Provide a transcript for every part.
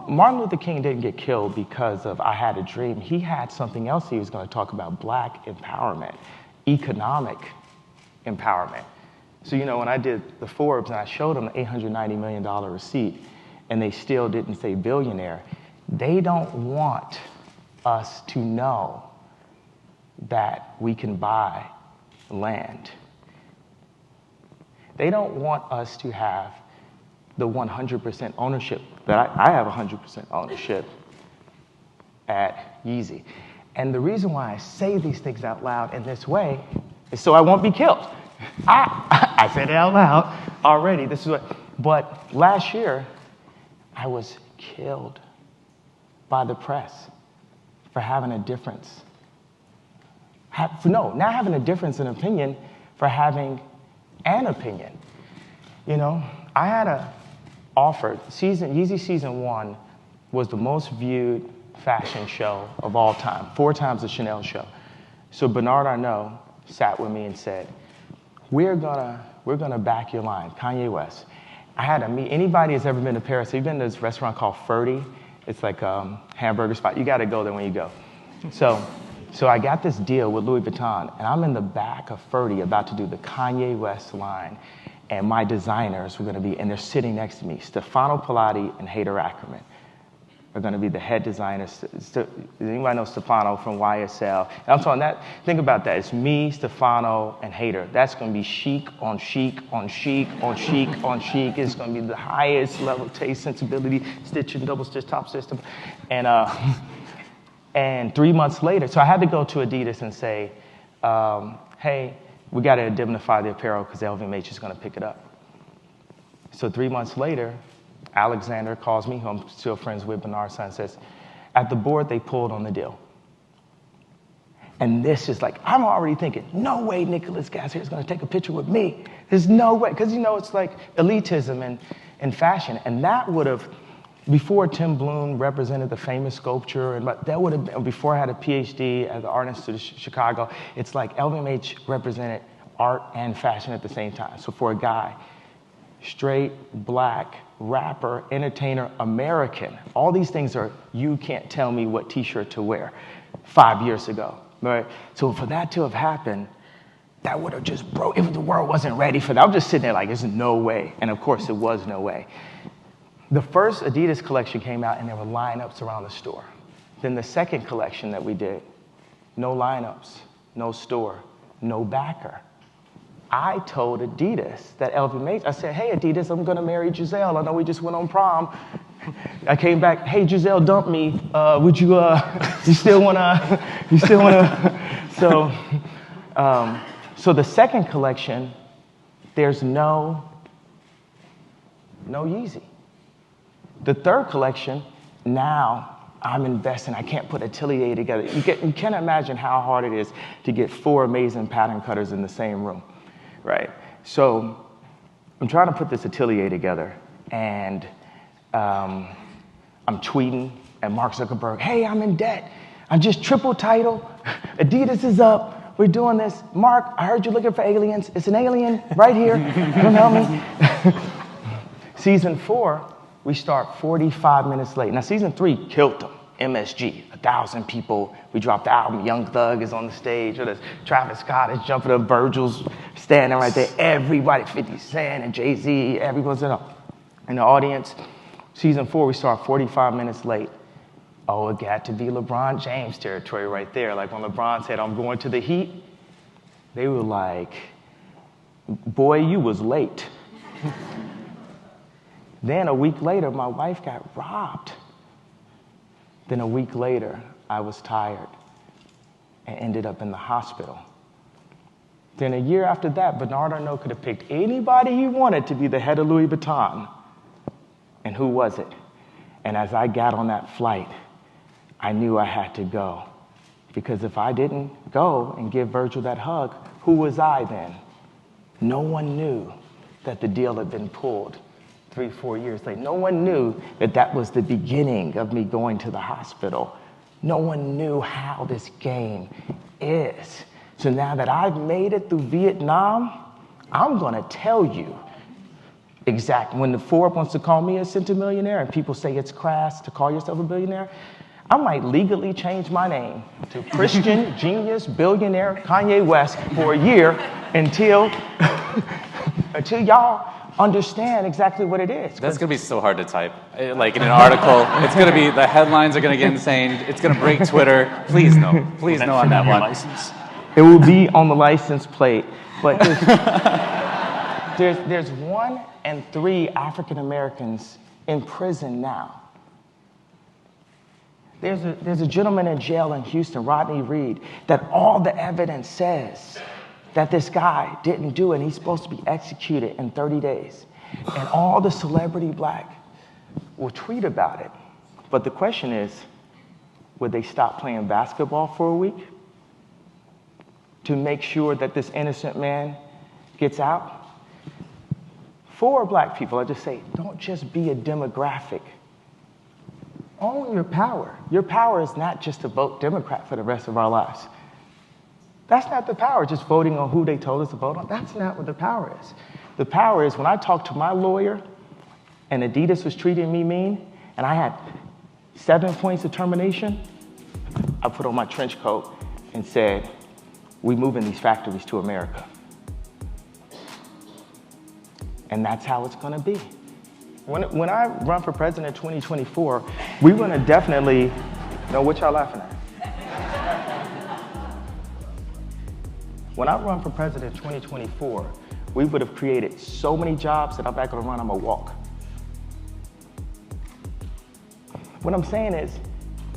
Martin Luther King didn't get killed because of I had a dream. He had something else he was going to talk about, black empowerment, economic empowerment. So, when I did the Forbes and I showed them the $890 million receipt and they still didn't say billionaire, they don't want us to know that we can buy land. They don't want us to have the 100% ownership that I have 100% ownership at Yeezy. And the reason why I say these things out loud in this way is so I won't be killed. I said it out loud already. But last year, I was killed by the press for having a difference. Not having a difference in opinion, for having an opinion. I had a offer. Yeezy Season 1 was the most viewed fashion show of all time, 4 times the Chanel show. So Bernard Arnault sat with me and said, we're gonna back your line, Kanye West. I had to meet anybody that's ever been to Paris. You've been to this restaurant called Ferdy. It's like a hamburger spot. You got to go there when you go. So I got this deal with Louis Vuitton, and I'm in the back of Ferdy about to do the Kanye West line, and my designers were going to be, and they're sitting next to me. Stefano Pilati and Haider Ackerman are going to be the head designers. Anybody know Stefano from YSL? And I'm talking that. Think about that. It's me, Stefano, and Haider. That's going to be chic on chic on chic on chic on chic. It's going to be the highest level taste, sensibility, stitching, double stitch, top system, and 3 months later, so I had to go to Adidas and say, hey, we got to indemnify the apparel because LVMH is going to pick it up. So 3 months later, Alexander calls me, who I'm still friends with, Bernard's son, says, at the board, they pulled on the deal. And this is like, I'm already thinking, no way Nicolas Gassier is going to take a picture with me. There's no way. Because, it's like elitism and fashion. And that would have, before Tim Bloom represented the famous sculpture, and that would have been, before I had a PhD as an art institute of Chicago, it's like LVMH represented art and fashion at the same time. So for a guy, straight, black, rapper, entertainer, American, all these things are, you can't tell me what t-shirt to wear 5 years ago, right? So for that to have happened, that would have just broke, if the world wasn't ready for that. I'm just sitting there like, there's no way. And of course, it was no way. The first Adidas collection came out and there were lineups around the store. Then the second collection that we did, no lineups, no store, no backer. I told Adidas that LVMH, I said, hey Adidas, I'm gonna marry Giselle. I know we just went on prom. I came back, hey Giselle dumped me. Would you, you still wanna? So the second collection, there's no Yeezy. The third collection, now I'm investing. I can't put atelier together. You can't imagine how hard it is to get 4 amazing pattern cutters in the same room, right? So I'm trying to put this atelier together, and I'm tweeting at Mark Zuckerberg, hey, I'm in debt. I'm just triple title. Adidas is up. We're doing this. Mark, I heard you're looking for aliens. It's an alien right here. Come help me. Season 4, we start 45 minutes late. Now, season 3 killed them. MSG, 1,000 people. We dropped the album. Young Thug is on the stage. Or Travis Scott is jumping up. Virgil's standing right there. Everybody, 50 Cent and Jay-Z, everyone's in the audience. Season 4, we start 45 minutes late. Oh, it got to be LeBron James territory right there. Like when LeBron said, I'm going to the Heat, they were like, boy, you was late. Then a week later, my wife got robbed. Then a week later, I was tired and ended up in the hospital. Then a year after that, Bernard Arnault could have picked anybody he wanted to be the head of Louis Vuitton. And who was it? And as I got on that flight, I knew I had to go. Because if I didn't go and give Virgil that hug, who was I then? No one knew that the deal had been pulled 3-4 years later. No one knew that that was the beginning of me going to the hospital. No one knew how this game is. So now that I've made it through Vietnam, I'm going to tell you, Exactly. When the Forbes wants to call me a centimillionaire and people say it's crass to call yourself a billionaire, I might legally change my name to Christian Genius Billionaire Kanye West for a year until y'all understand exactly what it is. That's going to be so hard to type. Like in an article, it's going to be, the headlines are going to get insane. It's going to break Twitter. Please no. Please no on that one. License. It will be on the license plate. But there's 1 in 3 African Americans in prison now. There's a gentleman in jail in Houston, Rodney Reed, that all the evidence says that this guy didn't do it, and he's supposed to be executed in 30 days. And all the celebrity black will tweet about it. But the question is, would they stop playing basketball for a week to make sure that this innocent man gets out? For black people, I just say, don't just be a demographic. Own your power. Your power is not just to vote Democrat for the rest of our lives. That's not the power, just voting on who they told us to vote on. That's not what the power is. The power is when I talked to my lawyer and Adidas was treating me mean and I had 7 points of termination, I put on my trench coat and said, we moving these factories to America. And that's how it's gonna be. When I run for president in 2024, we're gonna definitely, know what y'all laughing at? When I run for president in 2024, we would have created so many jobs that I'm not gonna run, I'm gonna walk. What I'm saying is,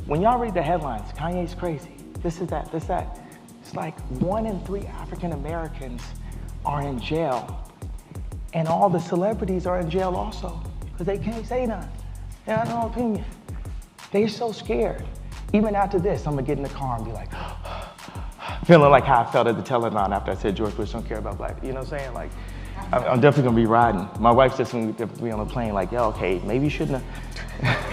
when y'all read the headlines, Kanye's crazy, this is that, this, that, it's like 1 in 3 African Americans are in jail, and all the celebrities are in jail also, because they can't say nothing. They have no opinion. They're so scared. Even after this, I'm gonna get in the car and be like, feeling like how I felt at the telethon after I said George Bush don't care about black. You know what I'm saying? Like, I'm definitely gonna be riding. My wife says when we be on a plane, like, yeah, okay, maybe you shouldn't have.